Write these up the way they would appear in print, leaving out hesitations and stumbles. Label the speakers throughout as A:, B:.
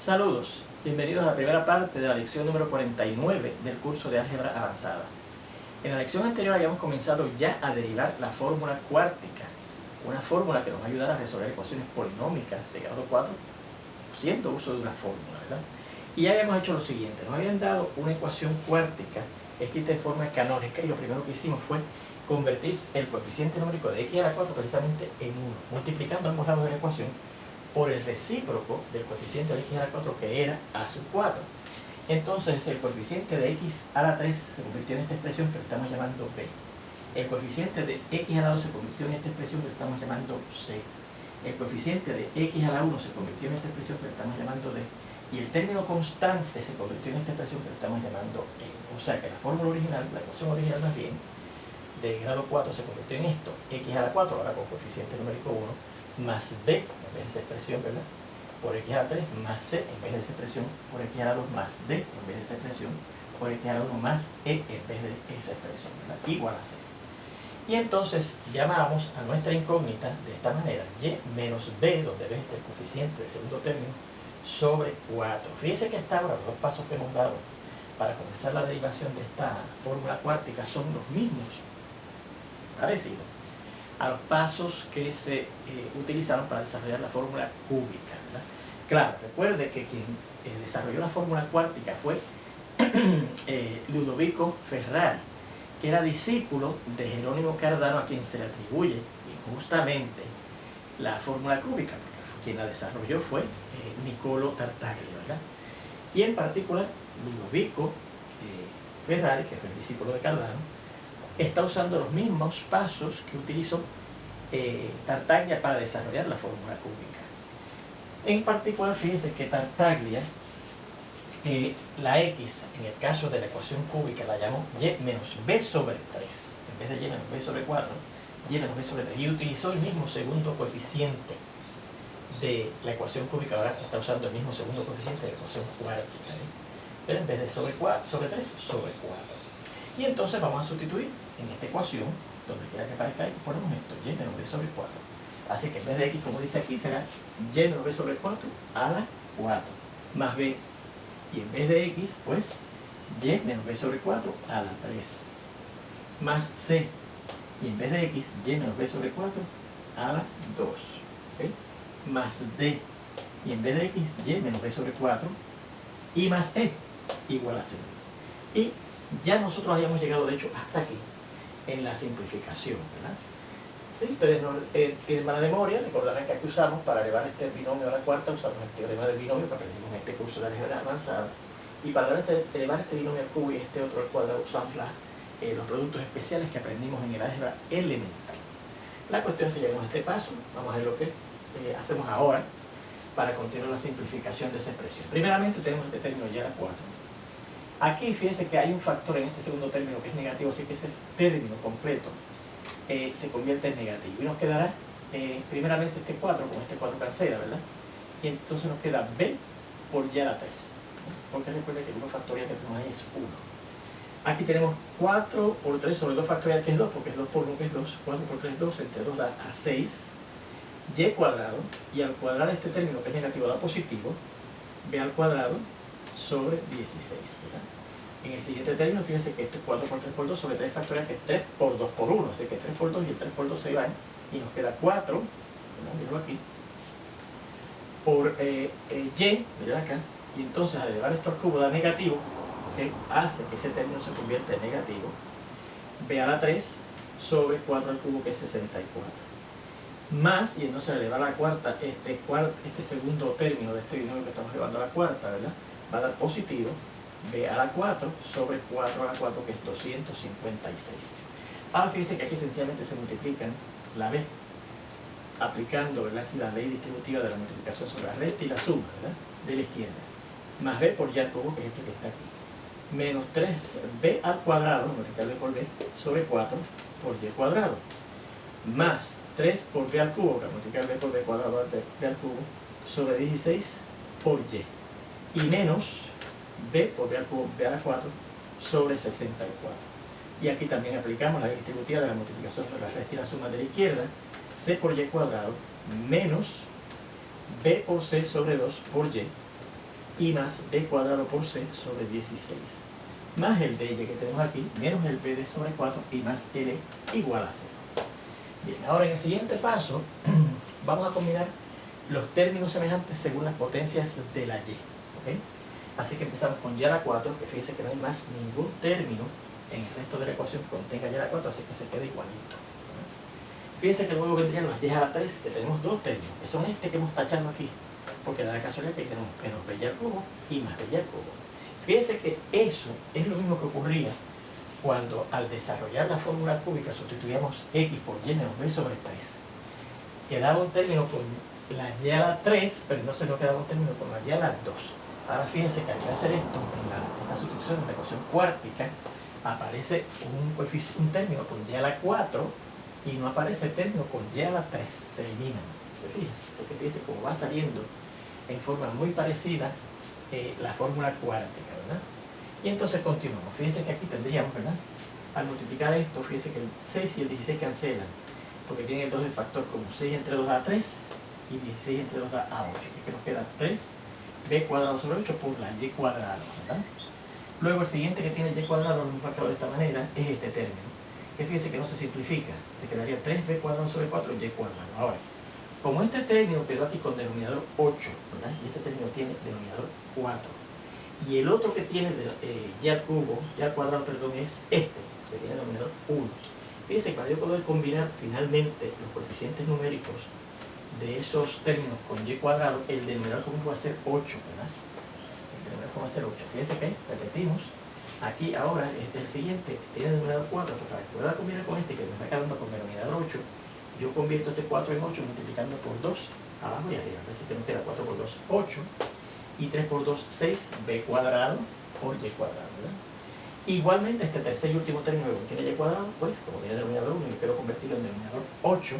A: Saludos, bienvenidos a la primera parte de la lección número 49 del curso de álgebra avanzada. En la lección anterior habíamos comenzado ya a derivar la fórmula cuártica, una fórmula que nos va a ayudar a resolver ecuaciones polinómicas de grado 4 haciendo uso de una fórmula, ¿verdad? Y ya habíamos hecho lo siguiente, nos habían dado una ecuación cuártica escrita en forma canónica y lo primero que hicimos fue convertir el coeficiente numérico de x a la 4 precisamente en 1, multiplicando ambos lados de la ecuación por el recíproco del coeficiente de x a la 4 que era a sub 4. Entonces el coeficiente de x a la 3 se convirtió en esta expresión que le estamos llamando b. El coeficiente de x a la 2 se convirtió en esta expresión que le estamos llamando c. El coeficiente de x a la 1 se convirtió en esta expresión que le estamos llamando d. Y el término constante se convirtió en esta expresión que le estamos llamando n. O sea que la fórmula original, la ecuación original más bien, de grado 4 se convirtió en esto, x a la 4, ahora con coeficiente numérico 1, más b, en vez de esa expresión, ¿verdad?, por x a la 3, más c, en vez de esa expresión, por x a la 2, más d, en vez de esa expresión, por x a la 1, más e, en vez de esa expresión, ¿verdad?, igual a c. Y entonces llamamos a nuestra incógnita de esta manera, y menos b, donde b está el coeficiente del segundo término, sobre 4. Fíjense que hasta ahora los dos pasos que hemos dado para comenzar la derivación de esta fórmula cuártica son los mismos, parecidos a los pasos que se utilizaron para desarrollar la fórmula cúbica, ¿verdad? Claro, recuerde que quien desarrolló la fórmula cuártica fue Ludovico Ferrari, que era discípulo de Jerónimo Cardano, a quien se le atribuye injustamente la fórmula cúbica, porque quien la desarrolló fue Niccolò Tartaglia, ¿verdad? Y en particular, Ludovico Ferrari, que fue el discípulo de Cardano, está usando los mismos pasos que utilizó Tartaglia para desarrollar la fórmula cúbica. En particular, fíjense que Tartaglia, la x, en el caso de la ecuación cúbica, la llamó y menos b sobre 3, en vez de y menos b sobre 4, y menos b sobre 3, y utilizó el mismo segundo coeficiente de la ecuación cúbica. Ahora está usando el mismo segundo coeficiente de la ecuación cuártica, pero en vez de sobre 3, sobre 4. Y entonces vamos a sustituir en esta ecuación, donde quiera que aparezca x, ponemos esto, y menos b sobre 4. Así que en vez de x, como dice aquí, será y menos b sobre 4 a la 4, más b. Y en vez de x, pues, y menos b sobre 4 a la 3, más c. Y en vez de x, y menos b sobre 4 a la 2, ¿okay?, más d. Y en vez de x, y menos b sobre 4 y más e, igual a 0. Y ya nosotros habíamos llegado, de hecho, hasta aquí, en la simplificación, ¿verdad? Si ustedes no tienen mala memoria, recordarán que aquí usamos, para elevar este binomio a la cuarta, usamos el teorema del binomio que aprendimos en este curso de álgebra avanzada. Y para elevar este binomio al cubo y este otro al cuadrado, usamos los productos especiales que aprendimos en el álgebra elemental. La cuestión es que llegamos a este paso. Vamos a ver lo que hacemos ahora para continuar la simplificación de esa expresión. Primeramente tenemos este término y a la 4. Aquí fíjense que hay un factor en este segundo término que es negativo, así que ese término completo se convierte en negativo. Y nos quedará primeramente este 4, con este 4 cancela, ¿verdad? Y entonces nos queda b por y a la 3. Porque recuerden que el 1 factorial que tenemos ahí es 1. Aquí tenemos 4 por 3 sobre 2 factorial, que es 2, porque es 2 por 1, que es 2. 4 por 3 es 2, entre 2 da a 6. Y cuadrado, y al cuadrar este término que es negativo da positivo, b al cuadrado sobre 16, ¿verdad? En el siguiente término, fíjense que esto es 4 por 3 por 2 sobre 3 factorial, que es 3 por 2 por 1, así que 3 por 2 y el 3 por 2 se van, y nos queda 4, ¿verdad?, míralo aquí, por y, mirad acá, y entonces al elevar esto al cubo da negativo, que hace que ese término se convierta en negativo, b a la 3 sobre 4 al cubo, que es 64. Más, y entonces al elevar a la cuarta, este segundo término de este binomio que estamos elevando a la cuarta, ¿verdad?, va a dar positivo, b a la 4 sobre 4 a la 4, que es 256. Ahora fíjense que aquí sencillamente se multiplican la b, aplicando, ¿verdad?, aquí la ley distributiva de la multiplicación sobre la recta y la suma, ¿verdad?, de la izquierda, más b por y al cubo, que es este que está aquí, menos 3b al cuadrado, multiplicar b por b, sobre 4 por y cuadrado, más 3 por b al cubo, que multiplicar b por b cuadrado b al cubo, sobre 16 por y. Y menos b por b al cubo, b a la 4, sobre 64. Y aquí también aplicamos la ley distributiva de la multiplicación sobre la recta y la suma de la izquierda, c por y cuadrado, menos b por c sobre 2 por y, y más b cuadrado por c sobre 16, más el dy que tenemos aquí, menos el bd sobre 4 y más l igual a 0. Bien, ahora en el siguiente paso vamos a combinar los términos semejantes según las potencias de la y. ¿Okay? Así que empezamos con y a la 4, que fíjense que no hay más ningún término en el resto de la ecuación que contenga y a la 4, así que se queda igualito. Fíjense que luego vendrían los y a la 3, que tenemos dos términos, que son este que hemos tachado aquí, porque da la casualidad que tenemos menos b al cubo y más b al cubo. Fíjense que eso es lo mismo que ocurría cuando al desarrollar la fórmula cúbica sustituíamos x por y menos b sobre 3. Quedaba un término con la y a la 3, pero no se nos quedaba un término con la y a la 2. Ahora fíjense que al hacer esto, en esta sustitución de la ecuación cuártica, aparece un término con y a la 4 y no aparece el término con y a la 3, se eliminan. ¿Se fijan? Así que fíjense cómo va saliendo en forma muy parecida la fórmula cuártica, ¿verdad? Y entonces continuamos. Fíjense que aquí tendríamos, ¿verdad? Al multiplicar esto, fíjense que el 6 y el 16 cancelan, porque tienen el 2 del factor común. 6 entre 2 da 3 y 16 entre 2 da 8. Así que nos queda 3b cuadrado sobre 8 por la y cuadrado, ¿verdad? Luego el siguiente que tiene y cuadrado, lo hemos marcado de esta manera, es este término, que fíjense que no se simplifica. Se quedaría 3b cuadrado sobre 4 y cuadrado. Ahora, como este término quedó aquí con denominador 8, ¿verdad? Y este término tiene denominador 4. Y el otro que tiene y al cubo, y al cuadrado, perdón, es este, que tiene denominador 1. Fíjense que para yo poder combinar finalmente los coeficientes numéricos de esos términos con y cuadrado, el denominador común va a ser 8, ¿verdad? El denominador común va a ser 8. Fíjense que repetimos. Aquí ahora, este es el siguiente, tiene denominador 4, pero para que pueda combinar con este, que me está quedando con denominador 8, yo convierto este 4 en 8 multiplicando por 2 abajo y arriba. Así que nos queda 4 por 2, 8. Y 3 por 2, 6, b cuadrado por y cuadrado, ¿verdad? Igualmente, este tercer y último término que tiene y cuadrado, pues, como tiene denominador 1 y quiero convertirlo en denominador 8,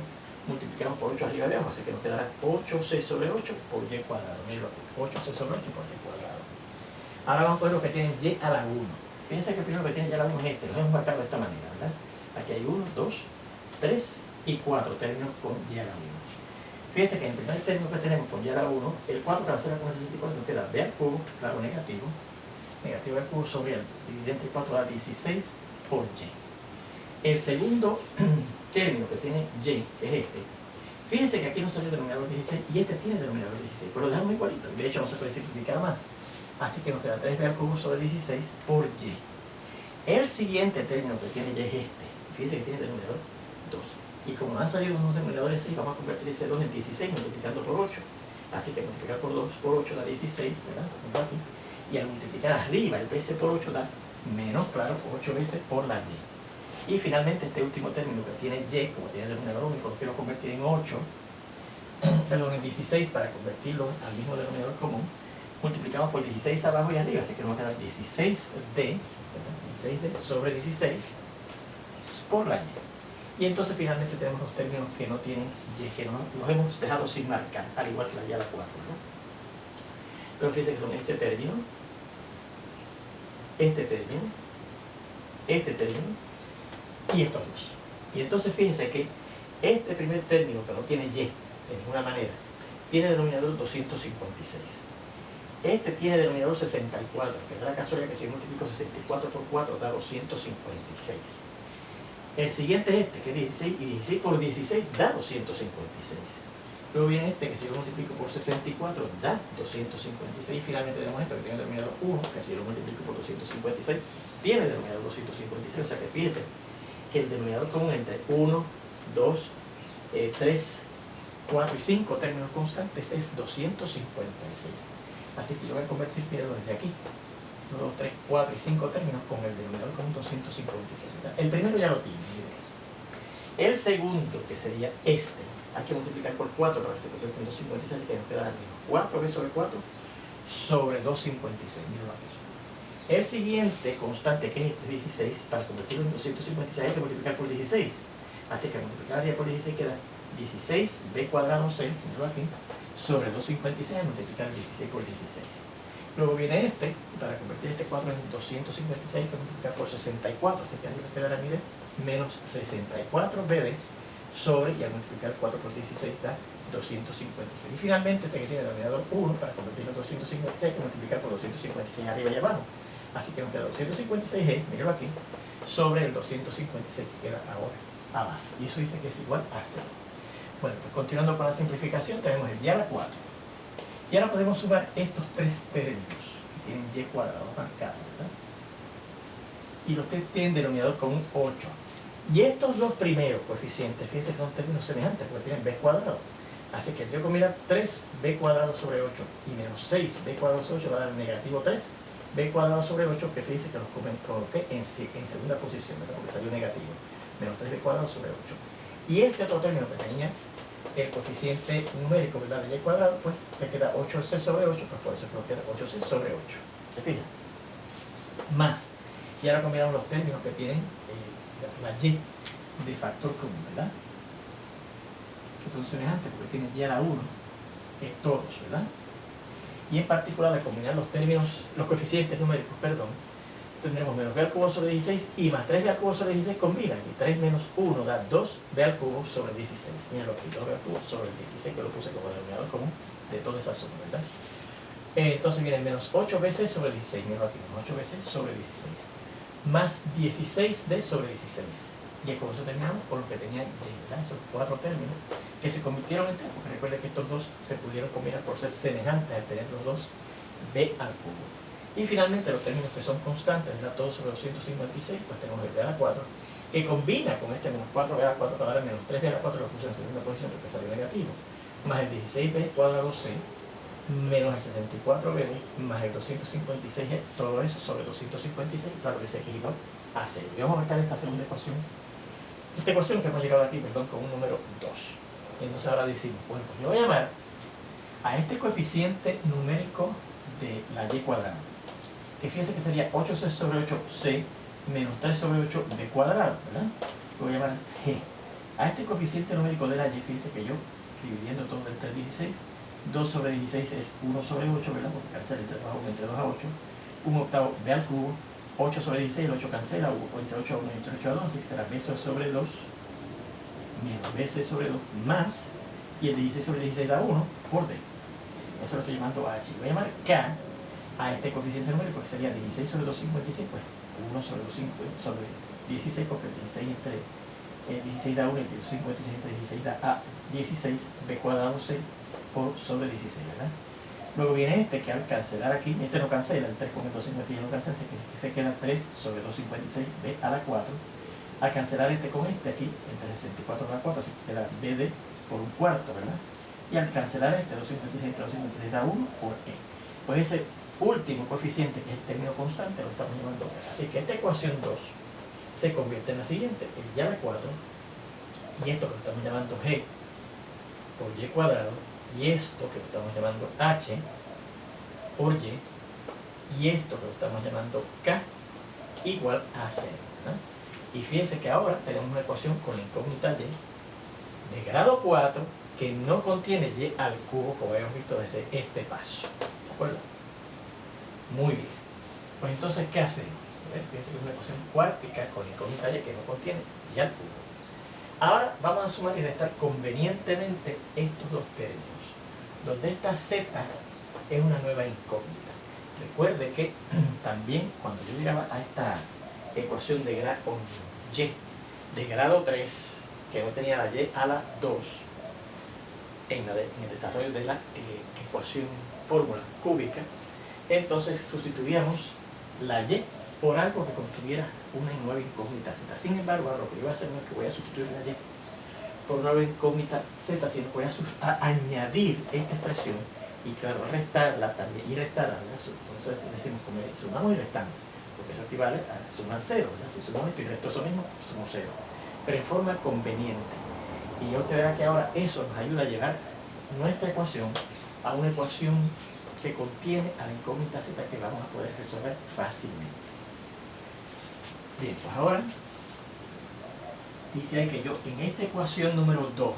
A: multiplicamos por 8 arriba y abajo, así que nos quedará 8c sobre 8 por y cuadrado. Mírenlo aquí, 8c sobre 8 por y cuadrado. Ahora vamos a ver lo que tiene y a la 1. Fíjense que el primero que tiene y a la 1 es este, lo hemos marcado de esta manera, ¿verdad? Aquí hay 1, 2, 3 y 4 términos con y a la 1. Fíjense que en el primer término que tenemos con y a la 1, el 4 cancela con el 64, nos queda b al cubo, claro, negativo al cubo sobre el dividido entre 4 da 16 por y. El segundo término que tiene y, que es este, fíjense que aquí no sale el denominador 16 y este tiene el denominador 16, pero lo dejamos igualito, de hecho no se puede simplificar más. Así que nos queda 3b al cubo sobre 16 por y. El siguiente término que tiene y es este, fíjense que tiene denominador 2. Y como han salido unos denominadores 6, vamos a convertir ese 2 en 16 multiplicando por 8. Así que multiplicar por 2 por 8 da 16, ¿verdad? Aquí. Y al multiplicar arriba el bc por 8 da menos, claro, 8 veces por la y. Y finalmente este último término que tiene y, como tiene el denominador único, lo quiero convertir en 8, perdón, en 16 para convertirlo al mismo denominador común. Multiplicamos por 16 abajo y arriba, así que nos va a quedar 16d, 16d sobre 16 por la y. Y entonces finalmente tenemos los términos que no tienen y, que los hemos dejado sin marcar, al igual que la y a la 4, ¿no? Pero fíjense que son este término, este término, este término y estos dos. Y entonces fíjense que este primer término, que no tiene y de ninguna manera, tiene denominador 256. Este tiene denominador 64, que da la casualidad que si yo multiplico 64 por 4 da 256. El siguiente es este, que es 16, y 16 por 16 da 256. Luego viene este, que si yo lo multiplico por 64 da 256. Y finalmente tenemos esto, que tiene denominador 1, que si yo lo multiplico por 256 tiene denominador 256. O sea que fíjense que el denominador común entre 1, 2, 3, 4 y 5 términos constantes es 256. Así que yo voy a convertir primero desde aquí 1, 2, 3, 4 y 5 términos con el denominador común 256. El primero ya lo tiene. El segundo, que sería este, hay que multiplicar por 4 para que se convierta en 256, que nos queda 4b sobre 4 sobre 256. Mírenlo aquí. El siguiente constante, que es este 16, para convertirlo en 256 hay que multiplicar por 16. Así que multiplicar por 16 queda 16b cuadrado c, mírenlo aquí, sobre 256, multiplicar 16 por 16. Luego viene este, para convertir este 4 en 256, que multiplicar por 64, así que aquí nos quedará, mire, menos 64 BD sobre, y al multiplicar 4 por 16 da 256. Y finalmente este que tiene denominador 1, para convertirlo en 256 hay que multiplicar por 256 arriba y abajo. Así que nos queda 256G, míralo aquí, sobre el 256 que queda ahora abajo. Y eso dice que es igual a 0. Bueno, pues continuando con la simplificación, tenemos el y a la 4. Y ahora podemos sumar estos tres términos que tienen y cuadrado marcado, ¿verdad? Y los tres tienen denominador con un 8. Y estos dos primeros coeficientes, fíjense que son términos semejantes porque tienen b cuadrado. Así que yo combinar 3b cuadrado sobre 8 y menos 6b cuadrado sobre 8 va a dar negativo 3b cuadrado sobre 8, que fíjense que los coloqué en segunda posición, ¿verdad? Porque salió negativo. Menos 3b cuadrado sobre 8. Y este otro término que tenía el coeficiente numérico, ¿verdad?, de y cuadrado, pues se queda 8c sobre 8, pues por eso creo que queda 8c sobre 8. ¿Se fijan? Más. Y ahora combinamos los términos que tienen la y de factor común, ¿verdad? Que son semejantes porque tienen y a la 1, todos, ¿verdad? Y en particular, al combinar los términos, los coeficientes numéricos, perdón, tendremos menos b al cubo sobre 16 y más 3b al cubo sobre 16 combinan. Y 3 menos 1 da 2b al cubo sobre 16. Mírenlo aquí, 2b al cubo sobre el 16, que lo puse como denominador común de toda esa suma, ¿verdad? Entonces viene menos 8bc sobre 16, mírenlo aquí, menos 8bc sobre 16. Más 16d sobre 16. Y con eso terminamos con lo que tenía y, ¿verdad? Esos cuatro términos que se convirtieron en 3, porque recuerden que estos dos se pudieron combinar por ser semejantes al tener los dos b al cubo. Y finalmente los términos que son constantes, ¿verdad?, todos sobre 256, pues tenemos el b a la 4, que combina con este menos 4b a la 4 para dar menos 3b a la 4, lo puse en segunda posición porque salió negativo, más el 16b cuadrado c, menos el 64b más el 256g, todo eso sobre 256, claro que sé que es igual a 0. Y vamos a marcar esta segunda ecuación, esta ecuación que hemos llegado aquí, perdón, con un número 2. Y entonces ahora decimos, bueno, pues yo voy a llamar a este coeficiente numérico de la y cuadrada, que fíjense que sería 8c sobre 8c menos 3 sobre 8b cuadrado, ¿verdad? Lo voy a llamar g. A este coeficiente numérico de la y, fíjense que yo, dividiendo todo entre 16, 2 sobre 16 es 1 sobre 8, ¿verdad? Porque cancela entre 2 a 8. 1 octavo b al cubo, 8 sobre 16, el 8 cancela, entre 8 a 1 y entre 8 a 2, así que será bc sobre 2 menos bc sobre 2 más, y el 16 sobre 16 da 1 por d. Eso lo estoy llamando h. Voy a llamar k a este coeficiente numérico, que sería 16 sobre 256, pues 1 sobre 250 sobre 16, porque el 16 entre 16 da 1 y el 256 entre 16 da a 16, b cuadrado c por sobre 16, ¿verdad? Luego viene este que al cancelar aquí, este no cancela, el 3 con el 256 no cancela, se queda 3 sobre 256 b a la 4. Al cancelar este con este aquí, entre 64 a la 4, se queda bd por un cuarto, ¿verdad? Y al cancelar este 256 entre 256 da 1 por e. Pues ese último coeficiente, que es el término constante, lo estamos llamando g. Así que esta ecuación 2 se convierte en la siguiente, el y a la 4, y esto que lo estamos llamando g por y cuadrado, y esto que lo estamos llamando h por y esto que lo estamos llamando k igual a 0, ¿verdad? Y fíjense que ahora tenemos una ecuación con la incógnita y de grado 4 que no contiene y al cubo, como habíamos visto desde este paso. ¿De acuerdo? Muy bien. Pues entonces, ¿qué hacemos? Fíjense que es una ecuación cuártica con la incógnita y que no contiene y al cubo. Ahora vamos a sumar y restar convenientemente estos dos términos, donde esta z es una nueva incógnita. Recuerde que también cuando yo llegaba a esta ecuación de y de grado 3, que no tenía la y a la 2, en el desarrollo de la ecuación fórmula cúbica, entonces sustituíamos la y por algo que contuviera una nueva incógnita z. Sin embargo, ahora lo que yo voy a hacer no es que voy a sustituir la y por una nueva incógnita z, sino que voy a añadir esta expresión y claro, restarla también y restarla, por eso decimos como sumamos y restamos, porque eso equivale a sumar 0, ¿verdad? Si sumamos esto y resto eso mismo, sumamos 0, pero en forma conveniente. Y usted verá que ahora eso nos ayuda a llevar nuestra ecuación a una ecuación que contiene a la incógnita z que vamos a poder resolver fácilmente. Bien, pues ahora dice que yo en esta ecuación número 2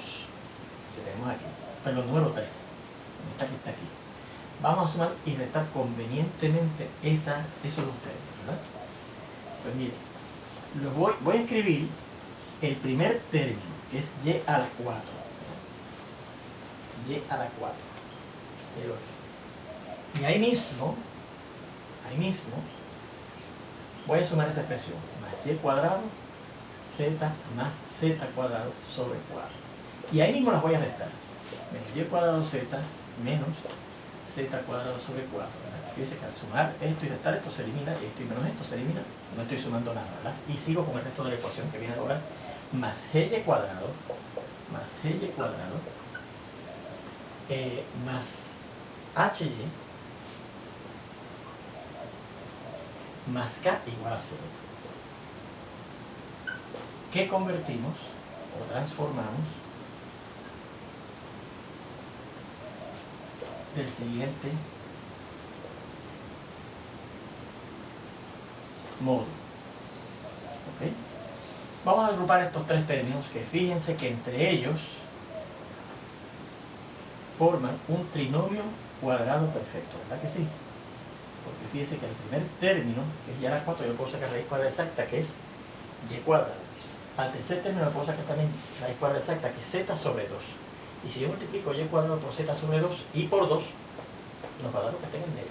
A: que tenemos aquí, perdón, número 3, esta que está aquí, vamos a sumar y restar convenientemente esos dos términos, ¿verdad? Pues mire, voy a escribir el primer término, que es y a la 4. y a la 4. Y ahí mismo, voy a sumar esa expresión, más y cuadrado, z más z cuadrado sobre 4. Y ahí mismo las voy a restar. Menos y cuadrado z menos z cuadrado sobre 4. ¿Verdad? Fíjense que al sumar esto y restar esto se elimina, y esto y menos esto se elimina, no estoy sumando nada, ¿verdad? Y sigo con el resto de la ecuación que viene ahora, más y cuadrado, más hy más k igual a 0. ¿Qué convertimos o transformamos del siguiente modo? ¿Okay? Vamos a agrupar estos tres términos que fíjense que entre ellos forman un trinomio cuadrado perfecto, ¿verdad que sí? Porque fíjense que el primer término, que es ya la 4, yo puedo sacar raíz cuadrada exacta, que es y cuadrado. Al tercer término le puedo sacar también raíz cuadrada exacta, que es z sobre 2. Y si yo multiplico y cuadrado por z sobre 2 y por 2, nos va a dar lo que está en el medio.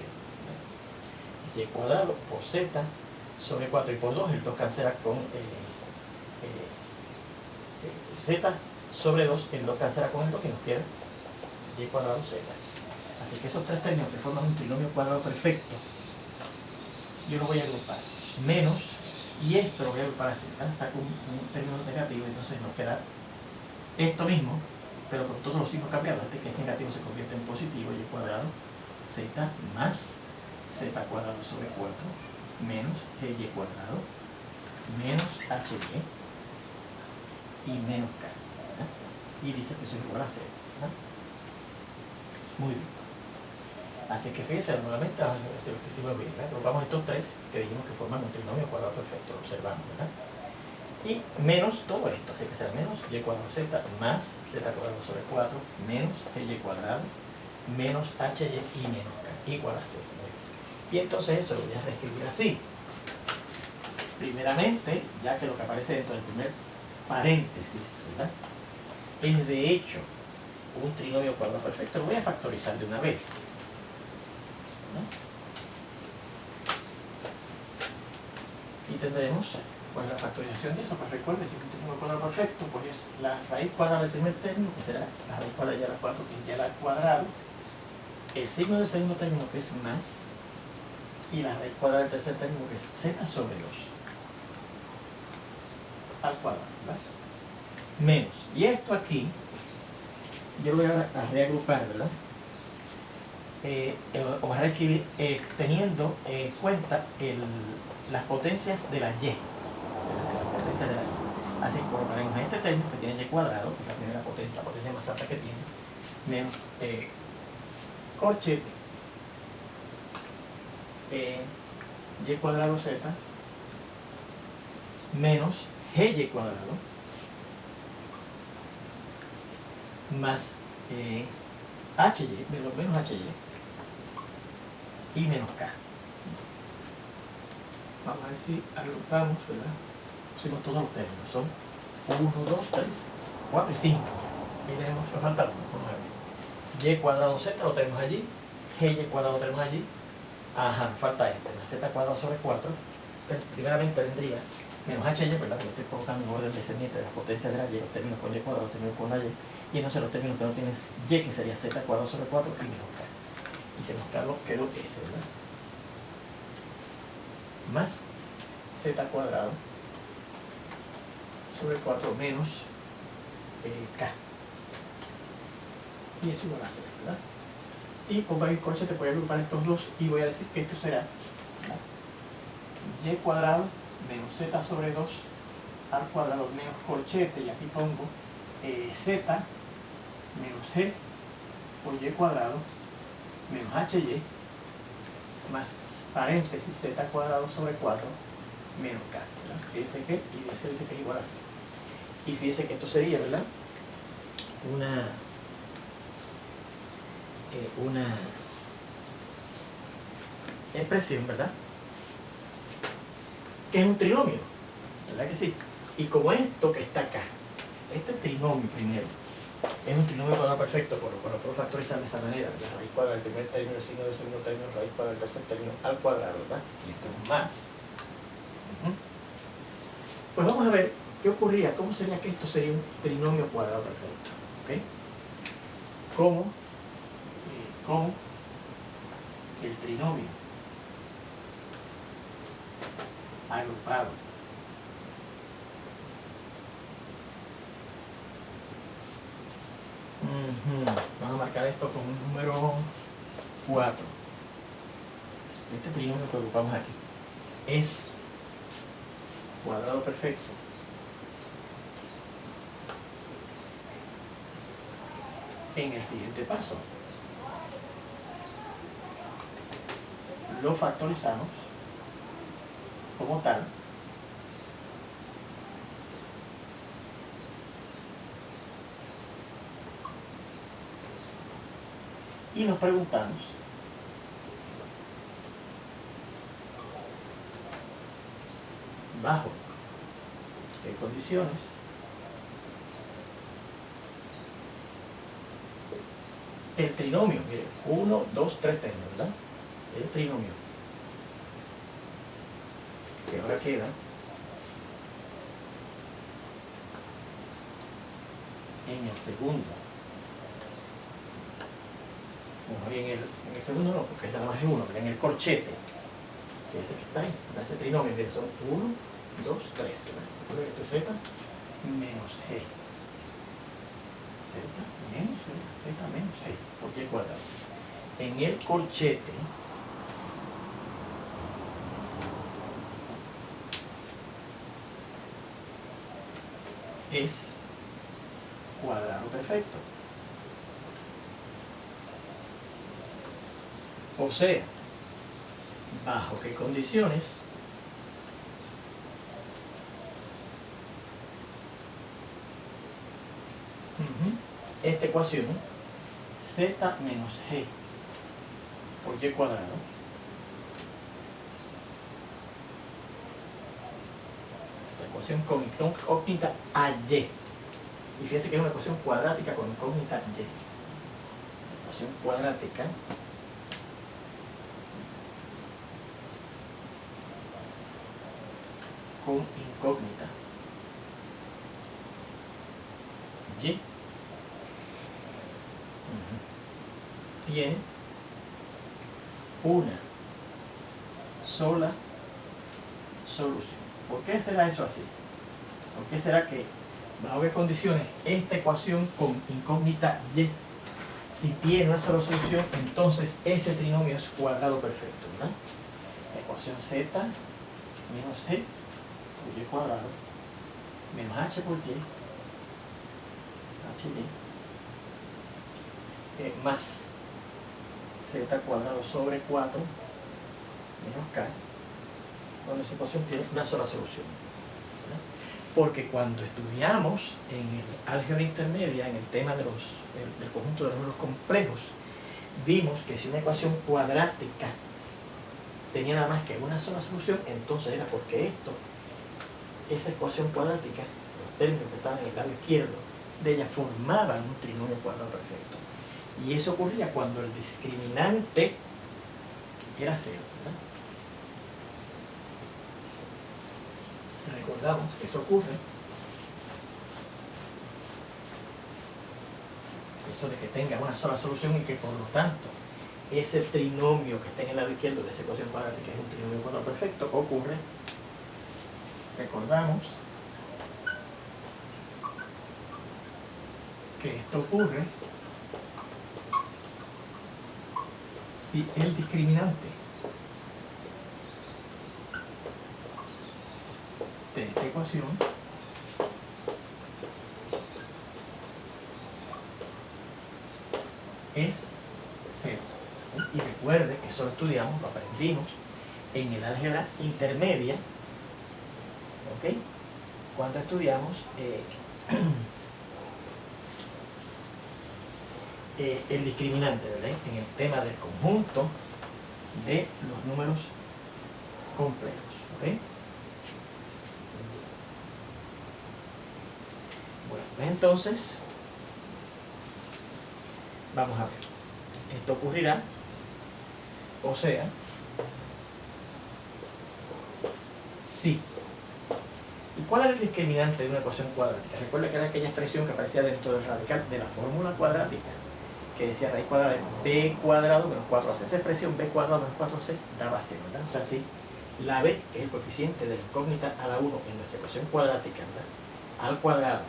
A: Y cuadrado por z sobre 4 y por 2, el 2 cancela con z sobre 2, el 2 cancela con el 2 y nos queda y cuadrado z. Así que esos tres términos que forman un trinomio cuadrado perfecto, yo los voy a agrupar. Menos, y esto lo voy a agrupar así, ¿verdad? Saco un término negativo, entonces nos queda esto mismo, pero con todos los signos cambiados. Este que es negativo se convierte en positivo, y cuadrado z más z cuadrado sobre 4 menos y cuadrado menos hy y menos k, ¿verdad? Y dice que eso es igual a 0, ¿verdad? Muy bien. Así que fíjense, nuevamente, agrupamos estos tres que dijimos que forman un trinomio cuadrado perfecto, lo observamos, ¿verdad? Y menos todo esto, así que será menos y cuadrado z más z cuadrado sobre 4 menos y cuadrado menos hy y menos k igual a 0. Y entonces eso lo voy a reescribir así. Primeramente, ya que lo que aparece dentro del primer paréntesis, ¿verdad?, es de hecho un trinomio cuadrado perfecto, lo voy a factorizar de una vez, ¿no? Y tendremos pues la factorización de eso. Pues recuerden, si es un trinomio cuadrado perfecto, pues es la raíz cuadrada del primer término, que será la raíz cuadrada de y a la 4, que es y a la cuadrado, el signo del segundo término, que es más, y la raíz cuadrada del tercer término, que es z sobre 2 al cuadrado, ¿verdad? Menos, y esto aquí yo lo voy a reagrupar, ¿verdad? O a reescribir teniendo en cuenta las potencias de la y. Así que colocaremos en este término que tiene y cuadrado, que es la primera potencia, la potencia más alta que tiene, menos corchete y cuadrado z menos y cuadrado más hy, menos hy y menos k. Vamos a ver si agrupamos, ¿verdad? Pusimos todos los términos, son 1, 2, 3, 4 y 5. Ahí tenemos, nos falta uno, vamos a ver. Y cuadrado z lo tenemos allí, y cuadrado lo tenemos allí. Ajá, falta este, la z cuadrado sobre 4. Primeramente vendría menos hy, ¿verdad? Porque estoy colocando en orden descendiente de las potencias de la y, los términos con y cuadrado, los términos con la y. Y entonces los términos que no tienen y, que sería z cuadrado sobre 4 y menos k. Y se nos quedó ese, ¿verdad? Más z cuadrado sobre 4 menos k. Y eso igual a 0, ¿verdad? Y con varios corchetes te voy a agrupar estos dos y voy a decir que esto será, ¿verdad?, y cuadrado menos z sobre 2 al cuadrado menos corchete, y aquí pongo z menos g por y cuadrado menos hy más paréntesis z cuadrado sobre 4 menos k, ¿verdad? Fíjense que, y eso dice que es igual a 0. Y fíjense que esto sería, ¿verdad?, una expresión, ¿verdad?, que es un trinomio, ¿verdad que sí? Y como esto que está acá, este trinomio primero, Es un trinomio cuadrado perfecto, por lo cual lo puedo factorizar de esa manera. La raíz cuadrada del primer término, el signo del segundo término, raíz cuadrada del tercer término al cuadrado, ¿verdad? Y esto es más. Pues vamos a ver qué ocurría, cómo sería que esto sería un trinomio cuadrado perfecto. ¿Ok? ¿Cómo el trinomio agrupado vamos a marcar esto con un número 4. Este trinomio que agrupamos aquí es cuadrado perfecto en el siguiente paso. Lo factorizamos como tal y nos preguntamos bajo qué condiciones el trinomio, mire, 1, 2, 3 términos, ¿verdad? El trinomio que ahora queda en el segundo, bueno, en el segundo no, porque es nada más de uno, pero en el corchete, que ese que está ahí, ese trinomio, mire, son 1, 2, 3, ¿verdad? Esto es z menos g, z menos g, z menos g, por y cuadrado. En el corchete es cuadrado perfecto. O sea, ¿bajo qué condiciones? Esta ecuación, z menos g por y cuadrado, la ecuación con incógnita a y. Y fíjense que es una ecuación cuadrática con incógnita y. Ecuación cuadrática con incógnita y tiene una sola solución. ¿Por qué será eso así? ¿Por qué será que bajo qué condiciones esta ecuación con incógnita y, si tiene una sola solución, entonces ese trinomio es cuadrado perfecto, ¿verdad? La ecuación z menos g por y cuadrado menos h por y, más z cuadrado sobre 4 menos k, cuando esa ecuación tiene una sola solución, ¿verdad? Porque cuando estudiamos en el álgebra intermedia, en el tema del conjunto de los números complejos, vimos que si una ecuación cuadrática tenía nada más que una sola solución, entonces era porque esa ecuación cuadrática, los términos que estaban en el lado izquierdo de ella formaban un trinomio cuadrado perfecto. Y eso ocurría cuando el discriminante era 0, ¿verdad? Recordamos que eso ocurre, eso de que tenga una sola solución y que por lo tanto ese trinomio que está en el lado izquierdo de esa ecuación cuadrática es un trinomio cuadrado perfecto, ocurre, recordamos que esto ocurre si el discriminante de esta ecuación es 0. Y recuerde que eso lo estudiamos, lo aprendimos en el álgebra intermedia, ¿ok? Cuando estudiamos el discriminante, ¿verdad? En el tema del conjunto de los números complejos, ¿ok? Bueno, pues entonces vamos a ver. Esto ocurrirá, o sea, si. ¿Y cuál era el discriminante de una ecuación cuadrática? Recuerda que era aquella expresión que aparecía dentro del radical de la fórmula cuadrática, que decía raíz cuadrada de b cuadrado menos 4ac. Esa expresión b cuadrado menos 4c daba 0, ¿verdad? O sea, si la b, que es el coeficiente de la incógnita a la 1 en nuestra ecuación cuadrática, ¿verdad?, al cuadrado,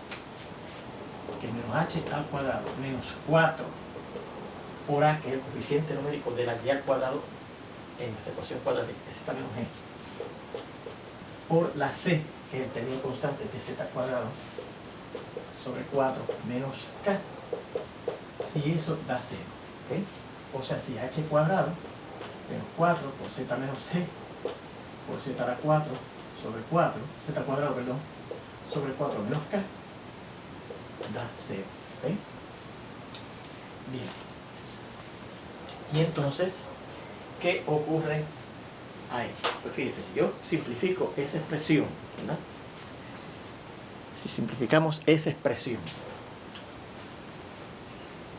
A: que es menos h al cuadrado, menos 4 por a, que es el coeficiente numérico de la y al cuadrado en nuestra ecuación cuadrática, que es z menos g, por la c, que es el término constante de z cuadrado, sobre 4 menos k, si eso da 0, ¿ok? O sea, si h cuadrado menos 4 por z menos g por z a la 4 sobre 4, z cuadrado, perdón, sobre 4 menos k, da 0, ¿ok? Bien. Y entonces, ¿qué ocurre ahí? Pues fíjense, si yo simplifico esa expresión, ¿verdad? Si simplificamos esa expresión,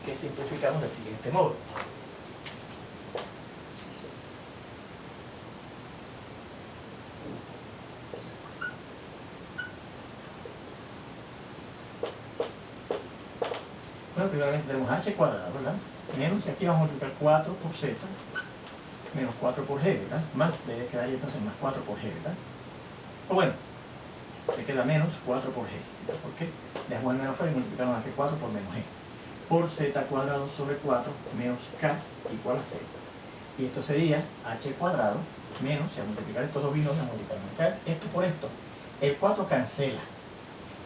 A: que simplificamos del siguiente modo. Bueno, primeramente tenemos h cuadrado, ¿verdad? Menos, y aquí vamos a multiplicar 4 por z, menos 4 por g, ¿verdad? Más, debe quedar entonces más 4 por g, ¿verdad? O bueno, se queda menos 4 por g, ¿verdad? ¿Por qué? Dejamos el menos fuera y multiplicamos aquí 4 por menos g. Por z cuadrado sobre 4 menos k igual a 0. Y esto sería h cuadrado menos, y a multiplicar estos dos binomios, a multiplicar esto por esto, el 4 cancela.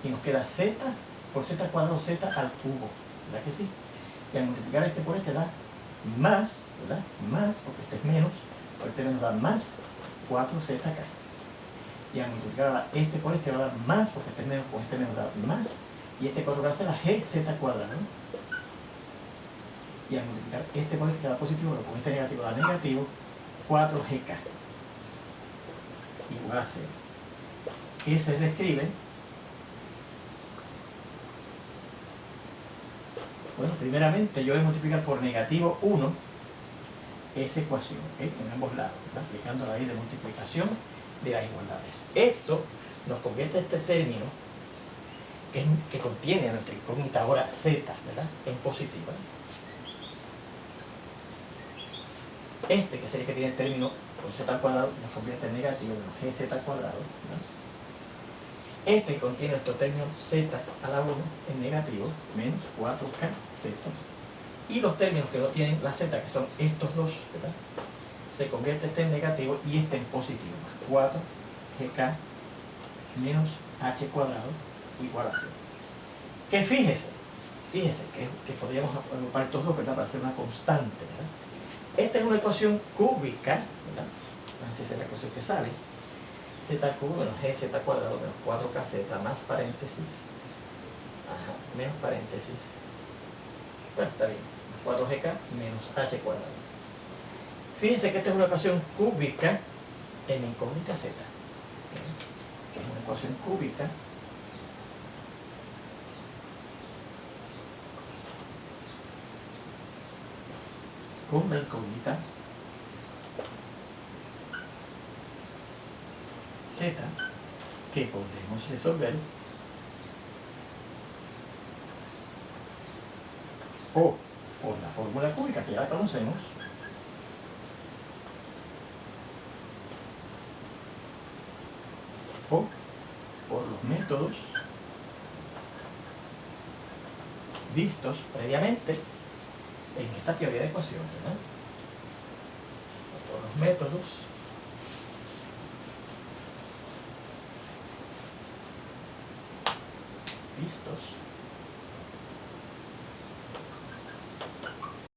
A: Y nos queda z por z cuadrado z al cubo, ¿verdad que sí? Y al multiplicar este por este da más, ¿verdad? Más, porque este es menos, por este menos da más 4zk. Y al multiplicar este por este va a dar más, porque este es menos, por este menos da más. Y este 4 cancela gz cuadrado. Y al multiplicar este por este que da positivo, pero con este negativo da negativo 4gk igual a 0. Que se reescribe, bueno, primeramente yo voy a multiplicar por negativo 1 esa ecuación, ¿okay?, en ambos lados, ¿verdad?, aplicando la ley de multiplicación de las igualdades. Esto nos convierte este término que contiene a nuestra incógnita ahora z, ¿verdad?, en positiva. Este, que sería el que tiene el término con z al cuadrado, nos convierte en negativo, menos gz cuadrado, ¿verdad? Este que contiene nuestro término z a la 1 en negativo, menos 4kz. Y los términos que no tienen la z, que son estos dos, ¿verdad?, se convierte este en negativo y este en positivo, más 4gk menos h cuadrado igual a 0. Que fíjese que podríamos agrupar estos dos, ¿verdad?, para hacer una constante, ¿verdad? Esta es una ecuación cúbica, ¿verdad? Esa es la ecuación que sale. Z al cubo menos gz cuadrado menos 4kz más paréntesis, menos paréntesis, bueno, está bien, 4gk menos h cuadrado. Fíjense que esta es una ecuación cúbica en incógnita z, ¿okay?, que es una ecuación cúbica con la incógnita z, que podremos resolver o por la fórmula cúbica que ya la conocemos, o por los métodos vistos previamente en esta teoría de ecuaciones, ¿verdad? Por los métodos vistos